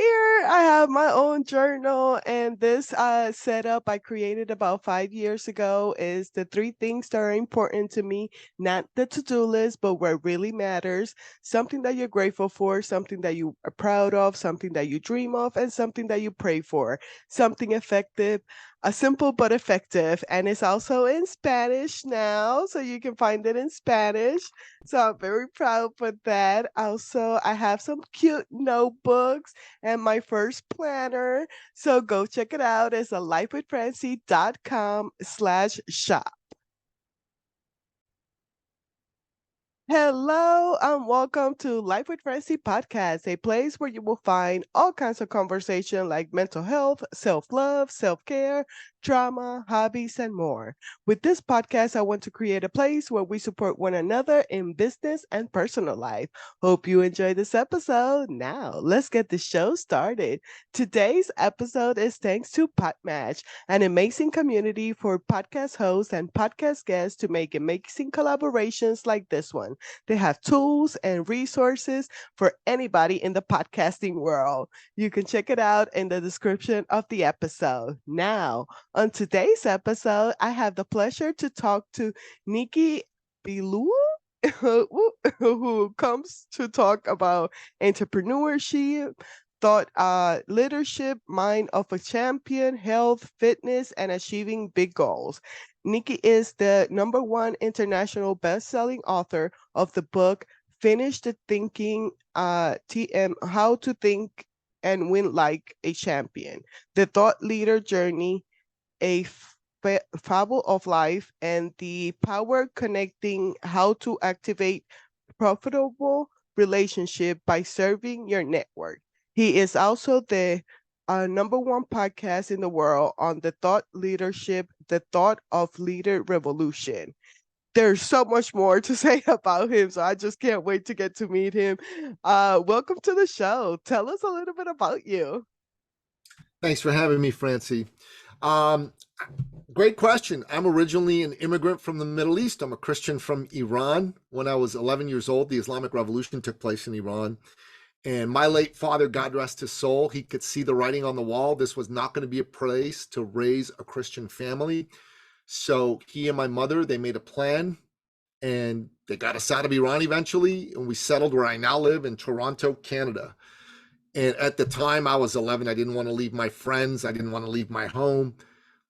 here I have my own journal, and this setup I created about 5 years ago is the three things that are important to me, not the to-do list, but what really matters, something that you're grateful for, something that you are proud of, something that you dream of, and something that you pray for, something effective, simple but effective. And it's also in Spanish now, so you can find it in Spanish. So I'm very proud for that. Also, I have some cute notebooks and my first planner. So go check it out. It's a lifewithfrancy.com/shop. Hello and welcome to Life with Francy podcast, a place where you will find all kinds of conversation like mental health, self-love, self-care, trauma, hobbies, and more. With this podcast, I want to create a place where we support one another in business and personal life. Hope you enjoy this episode. Now, let's get the show started. Today's episode is thanks to Podmatch, an amazing community for podcast hosts and podcast guests to make amazing collaborations like this one. They have tools and resources for anybody in the podcasting world. You can check it out in the description of the episode. Now, on today's episode, I have the pleasure to talk to Nicky Billou, who comes to talk about entrepreneurship, thought leadership, mind of a champion, health, fitness, and achieving big goals. Nikki is the #1 international best-selling author of the book Finish the Thinking, TM How to Think and Win Like a Champion, The Thought Leader Journey, a Fable of Life, and the Power Connecting How to Activate Profitable Relationship by Serving Your Network. He is also the #1 podcast in the world on the thought leadership, the thought of leader revolution. There's so much more to say about him, so I just can't wait to get to meet him. Welcome to the show. Tell us a little bit about you. Thanks for having me, Francie. Um, Great question. I'm originally an immigrant from the Middle East. I'm a Christian from Iran. When I was 11 years old, the Islamic Revolution took place in Iran. And my late father, God rest his soul, he could see the writing on the wall. This was not going to be a place to raise a Christian family. So he and my mother, they made a plan and they got us out of Iran eventually. And we settled where I now live in Toronto, Canada. And at the time I was 11, I didn't want to leave my friends. I didn't want to leave my home.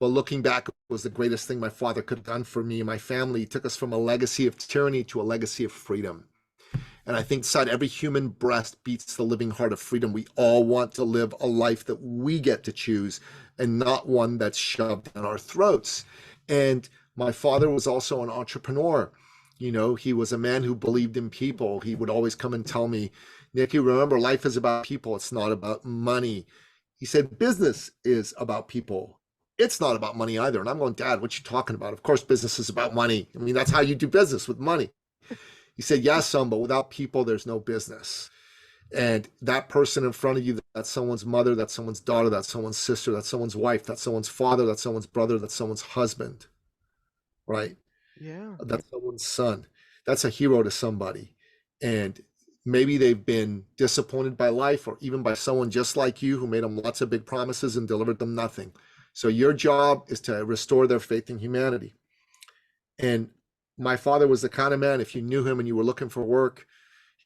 But looking back, it was the greatest thing my father could have done for me and my family. He took us from a legacy of tyranny to a legacy of freedom. And I think inside every human breast beats the living heart of freedom. We all want to live a life that we get to choose and not one that's shoved down our throats. And my father was also an entrepreneur. You know, he was a man who believed in people. He would always come and tell me, Nicky, remember, life is about people. It's not about money. He said, business is about people. It's not about money either. And I'm going, Dad, what you talking about? Of course, business is about money. I mean, that's how you do business, with money. He said, yes, son, but without people, there's no business. And that person in front of you, that's someone's mother, that's someone's daughter, that's someone's sister, that's someone's wife, that's someone's father, that's someone's brother, that's someone's husband, right? Yeah. That's someone's son. That's a hero to somebody. And maybe they've been disappointed by life or even by someone just like you who made them lots of big promises and delivered them nothing. So your job is to restore their faith in humanity. And my father was the kind of man, if you knew him and you were looking for work,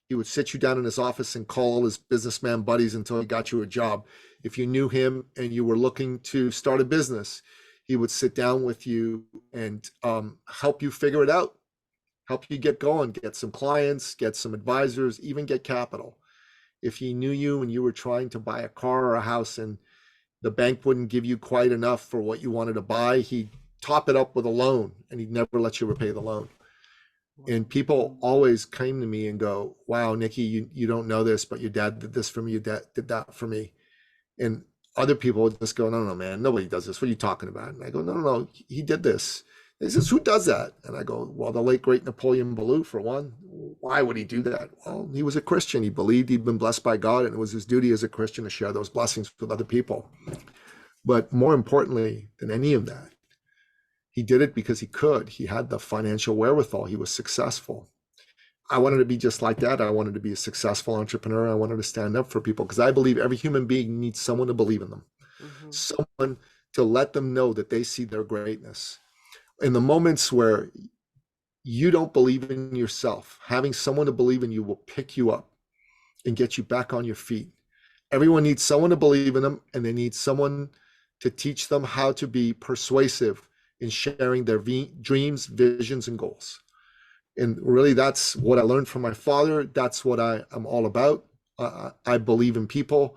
he would sit you down in his office and call all his businessman buddies until he got you a job. If you knew him and you were looking to start a business, he would sit down with you and help you figure it out, help you get going, get some clients, get some advisors, even get capital. If he knew you and you were trying to buy a car or a house and the bank wouldn't give you quite enough for what you wanted to buy, he'd top it up with a loan and he'd never let you repay the loan. And people always came to me and go, wow, Nicky, you don't know this, but your dad did this for me, your dad did that for me. And other people would just go, no, man, nobody does this. What are you talking about? And I go, no, he did this. He says, who does that? And I go, well, the late, great Napoleon Billou, for one. Why would he do that? Well, he was a Christian. He believed he'd been blessed by God, and it was his duty as a Christian to share those blessings with other people. But more importantly than any of that, he did it because he could. He had the financial wherewithal. He was successful. I wanted to be just like that. I wanted to be a successful entrepreneur. I wanted to stand up for people because I believe every human being needs someone to believe in them, Mm-hmm. someone to let them know that they see their greatness. In the moments where you don't believe in yourself, having someone to believe in you will pick you up and get you back on your feet. Everyone needs someone to believe in them, and they need someone to teach them how to be persuasive in sharing their dreams, visions, and goals. And really, that's what I learned from my father. That's what I am all about. I believe in people.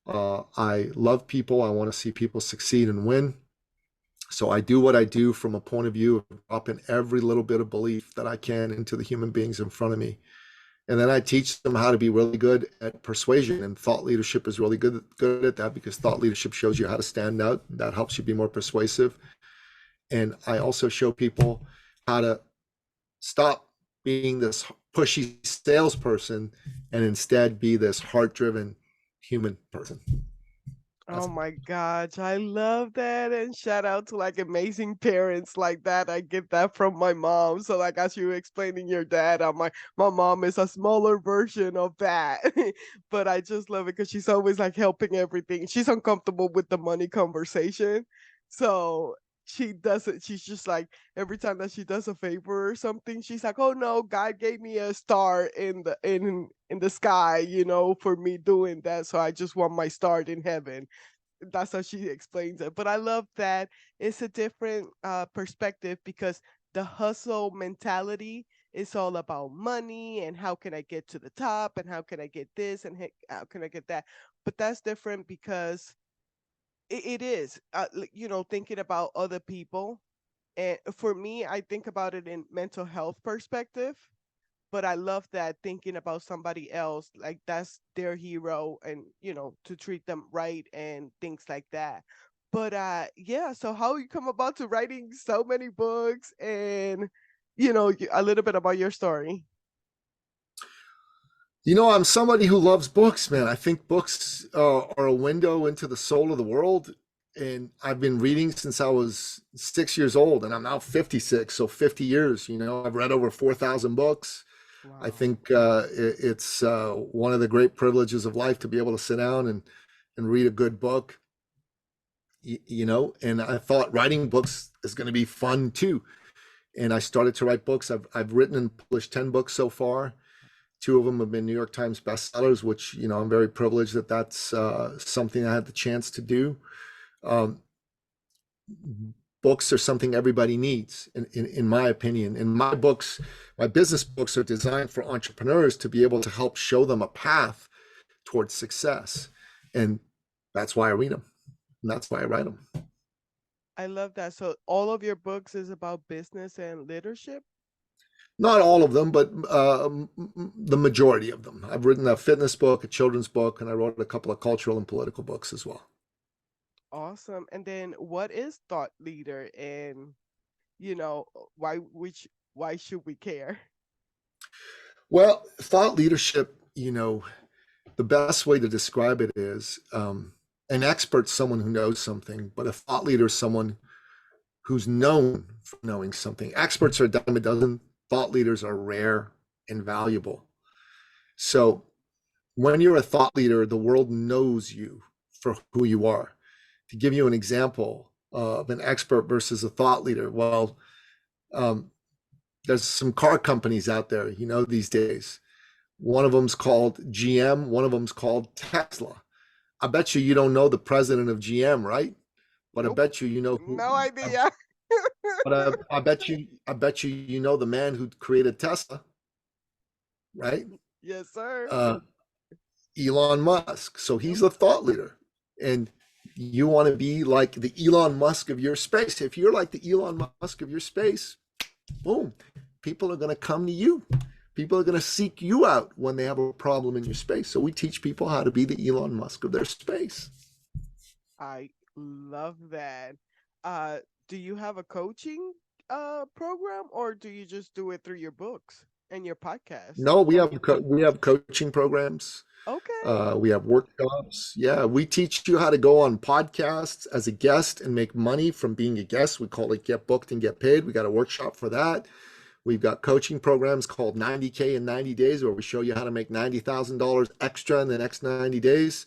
I love people. I want to see people succeed and win. So I do what I do from a point of view of dropping every little bit of belief that I can into the human beings in front of me. And then I teach them how to be really good at persuasion. And thought leadership is really good at that because thought leadership shows you how to stand out. That helps you be more persuasive. And I also show people how to stop being this pushy salesperson and instead be this heart-driven human person. Oh That's my gosh, I love that. And shout out to like amazing parents like that. I get that from my mom. So like as you were explaining your dad, I'm like, my mom is a smaller version of that. But I just love it because she's always like helping everything. She's uncomfortable with the money conversation. So she doesn't, she's just like every time that she does a favor or something, she's like, oh no, God gave me a star in the sky, you know, for me doing that. So I just want my star in heaven. That's how she explains it. But I love that it's a different perspective because the hustle mentality is all about money and how can I get to the top and how can I get this and how can I get that. But that's different because it is, you know, thinking about other people. And for me, I think about it in mental health perspective, but I love that thinking about somebody else, like that's their hero and, you know, to treat them right and things like that. But yeah, so how you come about to writing so many books and, you know, a little bit about your story. I'm somebody who loves books, man. I think books are a window into the soul of the world. And I've been reading since I was 6 years old, and I'm now 56. So 50 years, I've read over 4,000 books. I Wow. think it's one of the great privileges of life to be able to sit down and read a good book, and I thought writing books is going to be fun too. And I started to write books. I've written and published 10 books so far. Two of them have been New York Times bestsellers, which, I'm very privileged that that's something I had the chance to do. Um, Books are something everybody needs, in my opinion. And my business books are designed for entrepreneurs to be able to help show them a path towards success. And that's why I read them. And that's why I write them. I love that. So all of your books is about business and leadership? Not all of them, but the majority of them. I've written a fitness book, a children's book, and I wrote a couple of cultural and political books as well. Awesome. And then what is thought leader and, you know, why should we care? Well, thought leadership, the best way to describe it is an expert, someone who knows something, but a thought leader is someone who's known for knowing something. Experts are a dime a dozen, thought leaders are rare and valuable. So when you're a thought leader, the world knows you for who you are. To give you an example of an expert versus a thought leader, well, um, there's some car companies out there, these days. One of them's called GM, one of them's called Tesla. I bet you don't know the president of GM, right? But I Nope. bet you know who. No idea. But I bet you know the man who created Tesla, right? Yes, sir. Uh, Elon Musk. So Yep. he's a thought leader, and you want to be like the Elon Musk of your space. If you're like the Elon Musk of your space, boom, people are going to come to you. People are going to seek you out when they have a problem in your space. So we teach people how to be the Elon Musk of their space. I love that. Uh, do you have a coaching program or do you just do it through your books and your podcast? No, we have coaching programs. Okay. We have workshops. Yeah, we teach you how to go on podcasts as a guest and make money from being a guest. We call it Get Booked and Get Paid. We got a workshop for that. We've got coaching programs called 90K in 90 days, where we show you how to make $90,000 extra in the next 90 days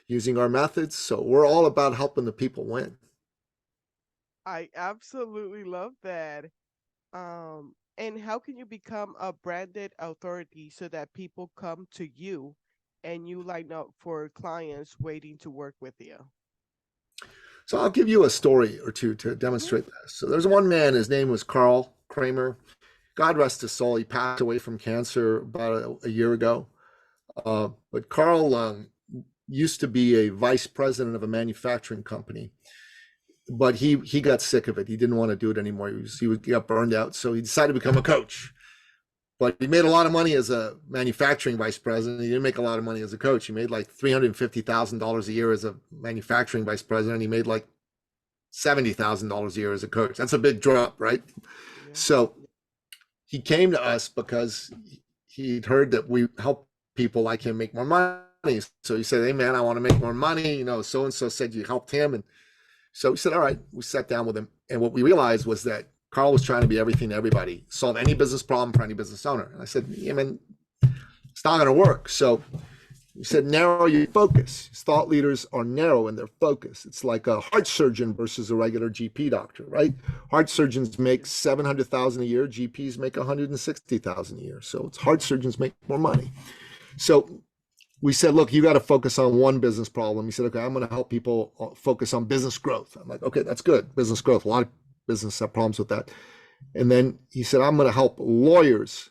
using our methods. So we're all about helping the people win. I absolutely love that. And how can you become a branded authority so that people come to you and you line up for clients waiting to work with you? So I'll give you a story or two to Hmm. demonstrate this. So there's one man, his name was Carl Kramer. God rest his soul. He passed away from cancer about a year ago. But Carl used to be a vice president of a manufacturing company, but he got sick of it. He didn't want to do it anymore. He got burned out, so he decided to become a coach. But he made a lot of money as a manufacturing vice president. He didn't make a lot of money as a coach. He made like $350,000 a year as a manufacturing vice president. He made like $70,000 a year as a coach. That's a big drop, right? Yeah. So he came to us because he'd heard that we help people like him make more money. So he said, "Hey man, I want to make more money. You know, so and so said you helped him." And so we said, "All right." We sat down with him, and what we realized was that Carl was trying to be everything to everybody, solve any business problem for any business owner. And I said, "Yeah, man, it's not going to work." So he said, "Narrow your focus." Thought leaders are narrow in their focus. It's like a heart surgeon versus a regular GP doctor, right? Heart surgeons make 700,000 a year. GPs make 160,000 a year. So it's heart surgeons make more money. So we said, "Look, you got to focus on one business problem." He said, "Okay, I'm going to help people focus on business growth." I'm like, "Okay, that's good. Business growth. A lot of business have problems with that." And then he said, "I'm going to help lawyers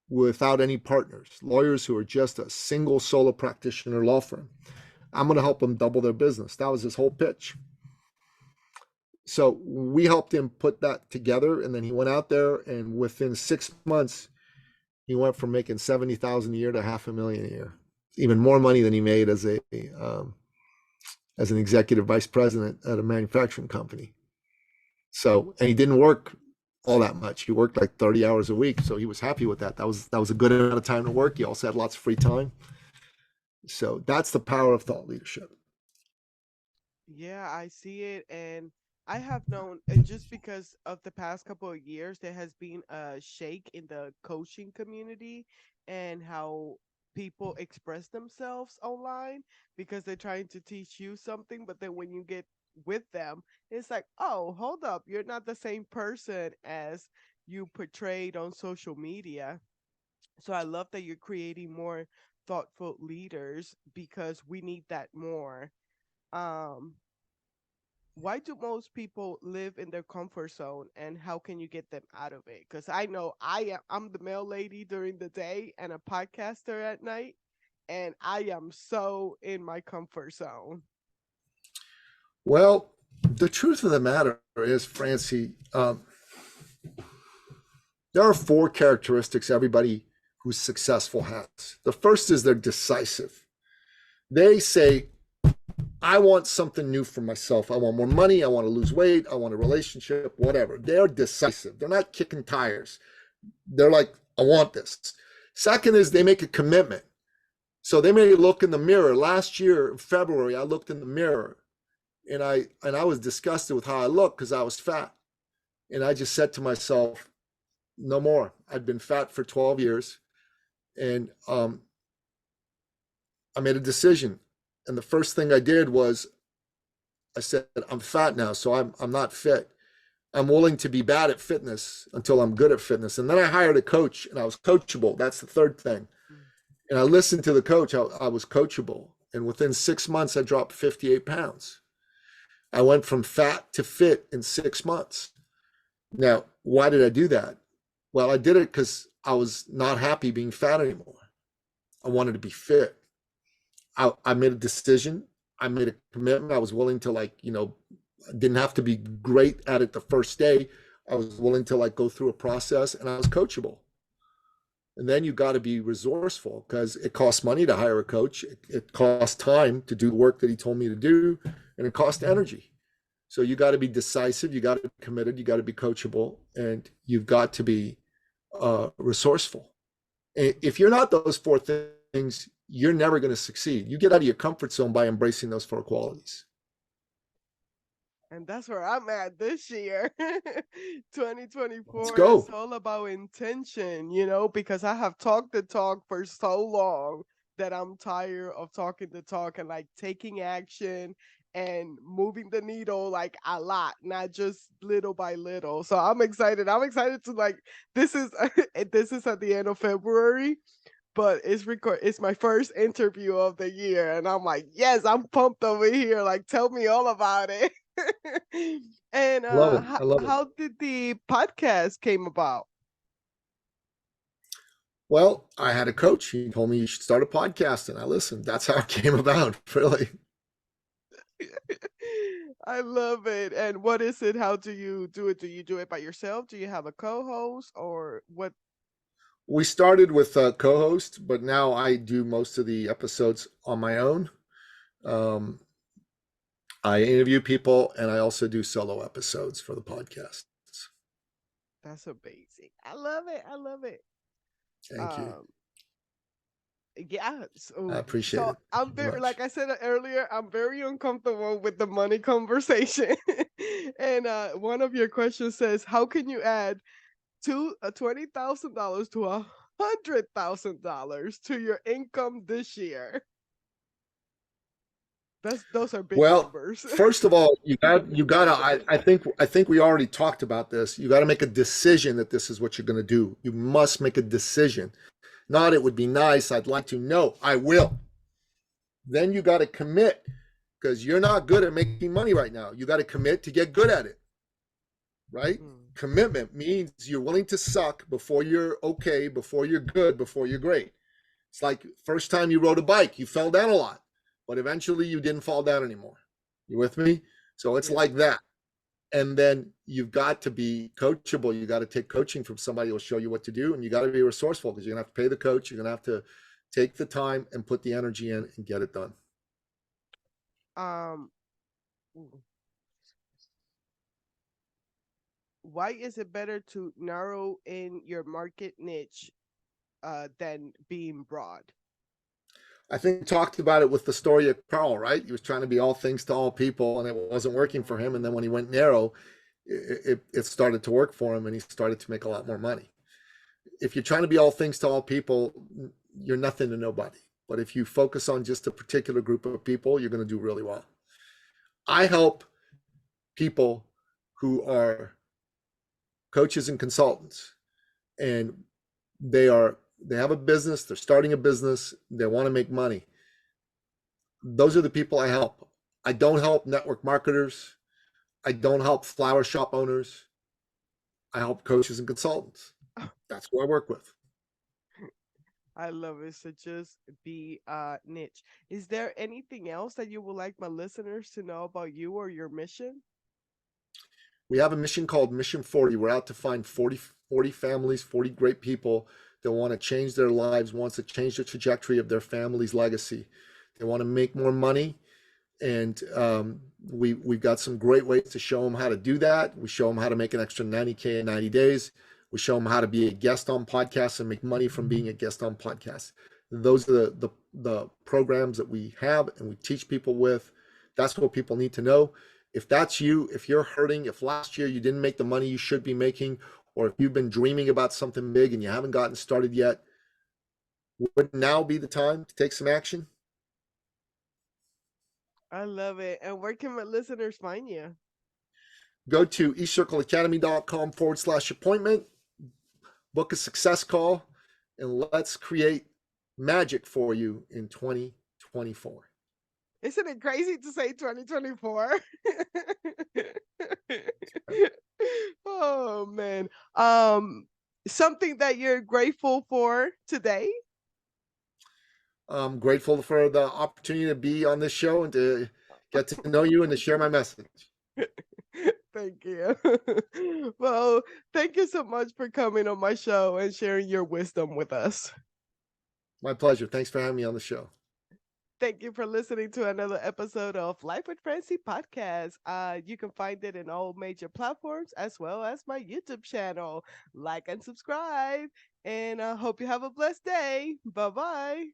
without any partners, lawyers who are just a single solo practitioner law firm. I'm going to help them double their business." That was his whole pitch. So we helped him put that together, and then he went out there, and within 6 months, he went from making 70,000 a year to $500,000 a year, even more money than he made as an executive vice president at a manufacturing company. So, and he didn't work all that much. He worked like 30 hours a week, so he was happy with that. That was a good amount of time to work. He also had lots of free time. So that's the power of thought leadership. Yeah, I see it. And I have known just because of the past couple of years, there has been a shake in the coaching community and how people express themselves online because they're trying to teach you something. But then when you get with them, it's like, oh, hold up, you're not the same person as you portrayed on social media. So I love that you're creating more thoughtful leaders because we need that more. Um, why do most people live in their comfort zone and how can you get them out of it? Because I know I'm the mail lady during the day and a podcaster at night, and I am so in my comfort zone. Well, the truth of the matter is, Francie, there are four characteristics everybody who's successful has. The first is they're decisive. They say, "I want something new for myself. I want more money. I want to lose weight. I want a relationship, whatever." They're decisive. They're not kicking tires. They're like, "I want this." Second is they make a commitment. So they may look in the mirror. Last year, in February, I looked in the mirror and I was disgusted with how I looked because I was fat. And I just said to myself, no more. I'd been fat for 12 years. And I made a decision. And the first thing I did was I said, "I'm fat now, so I'm not fit. I'm willing to be bad at fitness until I'm good at fitness." And then I hired a coach and I was coachable. That's the third thing. Mm. And I listened to the coach. I was coachable. And within 6 months, I dropped 58 pounds. I went from fat to fit in 6 months. Now, why did I do that? Well, I did it because I was not happy being fat anymore. I wanted to be fit. I made a decision. I made a commitment. I was willing to didn't have to be great at it the first day. I was willing to go through a process, and I was coachable. And then you got to be resourceful because it costs money to hire a coach. It costs time to do the work that he told me to do, and it costs energy. So you got to be decisive, you got to be committed, you got to be coachable, and you've got to be resourceful. And if you're not those four things, you're never going to succeed. You get out of your comfort zone by embracing those four qualities. And that's where I'm at this year. Let's 2024 is go. all about intention, you know, because I have talked the talk for so long that I'm tired of talking the talk and like taking action and moving the needle like a lot, not just little by little. So I'm excited. I'm excited to like this is this is at the end of February, but it's my first interview of the year and I'm like, yes, I'm pumped over here. Like tell me all about it. And Love it. I love it. how did the podcast came about? Well, I had a coach. He told me you should start a podcast, and I listened. That's how it came about, really. I love it. And what is it? How do you do it? Do you do it by yourself? Do you have a co-host or what? We started with a co-host, but now I do most of the episodes on my own. Um, I interview people, and I also do solo episodes for the podcasts. That's amazing. I love it. I love it. Thank you. Um, yeah. I So, appreciate so it I'm very very, much. like I said earlier, I'm very uncomfortable with the money conversation. And one of your questions says, "How can you add $20,000 to $100,000 to your income this year?" Those are big Well, numbers. first of all, you gotta. I think we already talked about this. You got to make a decision that this is what you're going to do. You must make a decision. Not it would be nice. I'd like to. No, I will. Then you got to commit because you're not good at making money right now. You got to commit to get good at it, right? Mm, Commitment means you're willing to suck before you're okay, before you're good, before you're great. It's like first time you rode a bike, you fell down a lot, but eventually you didn't fall down anymore. You with me? So it's yeah. like that. And then you've got to be coachable. You got to take coaching from somebody who will show you what to do, and you got to be resourceful because you're gonna have to pay the coach. You're gonna have to take the time and put the energy in and get it done. Um, w- why is it better to narrow in your market niche than being broad? I think we talked about it with the story of Carl, right? He was trying to be all things to all people, and it wasn't working for him. And then when he went narrow, it started to work for him, and he started to make a lot more money. If you're trying to be all things to all people, you're nothing to nobody. But if you focus on just a particular group of people, you're going to do really well. I help people who are coaches and consultants, and they have a business, they're starting a business, they want to make money. Those are the people I help. I don't help network marketers. I don't help flower shop owners. I help coaches and consultants. That's who I work with. I love it. So just be niche. Is there anything else that you would like my listeners to know about you or your mission? We have a mission called Mission 40. We're out to find 40 families, 40 great people that want to change their lives, wants to change the trajectory of their family's legacy. They want to make more money. And we've got some great ways to show them how to do that. We show them how to make an extra 90K in 90 days. We show them how to be a guest on podcasts and make money from being a guest on podcasts. Those are the programs that we have and we teach people with. That's what people need to know. If that's you, if you're hurting, if last year you didn't make the money you should be making, or if you've been dreaming about something big and you haven't gotten started yet, would now be the time to take some action? I love it. And where can my listeners find you? Go to ecircleacademy.com/appointment, book a success call, and let's create magic for you in 2024. Isn't it crazy to say 2024? Oh man. Something that you're grateful for today? I'm grateful for the opportunity to be on this show and to get to know you and to share my message. Thank you. Well, thank you so much for coming on my show and sharing your wisdom with us. My pleasure. Thanks for having me on the show. Thank you for listening to another episode of Life with Francy podcast. You can find it in all major platforms as well as my YouTube channel. Like and subscribe. And I hope you have a blessed day. Bye bye.